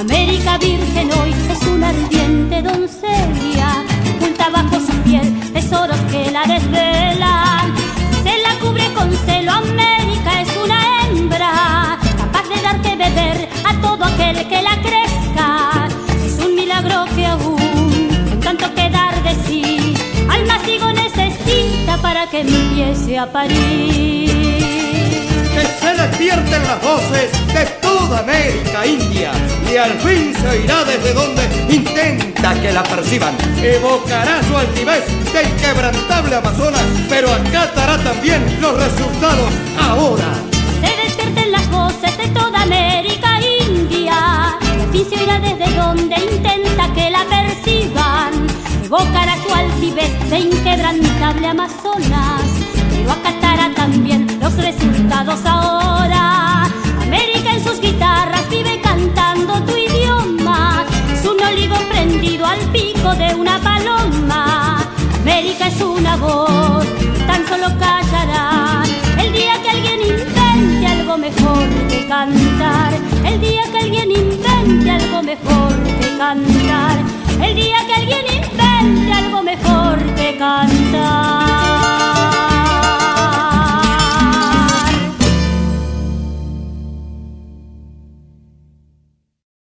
América virgen hoy es una ardiente doncella, oculta bajo su piel tesoros que la desvelan. Se la cubre con celo, América es una hembra, capaz de dar que beber a todo aquel que la crezca. Es un milagro que aún, con tanto que dar de sí, al macizo necesita para que empiece a parir. Que se despierten las voces de toda América India, y al fin se oirá desde donde intenta que la perciban. Evocará su altivez del quebrantable Amazonas, pero acatará también los resultados ahora. Se despierten las voces de toda América India, y al fin se oirá desde donde intenta que la perciban. Evocará su altivez de inquebrantable Amazonas, pero acatará también los resultados ahora. América en sus guitarras vive cantando tu idioma, es un olivo prendido al pico de una paloma. América es una voz, tan solo callará el día que alguien invente algo mejor que cantar, el día que alguien invente algo mejor que cantar.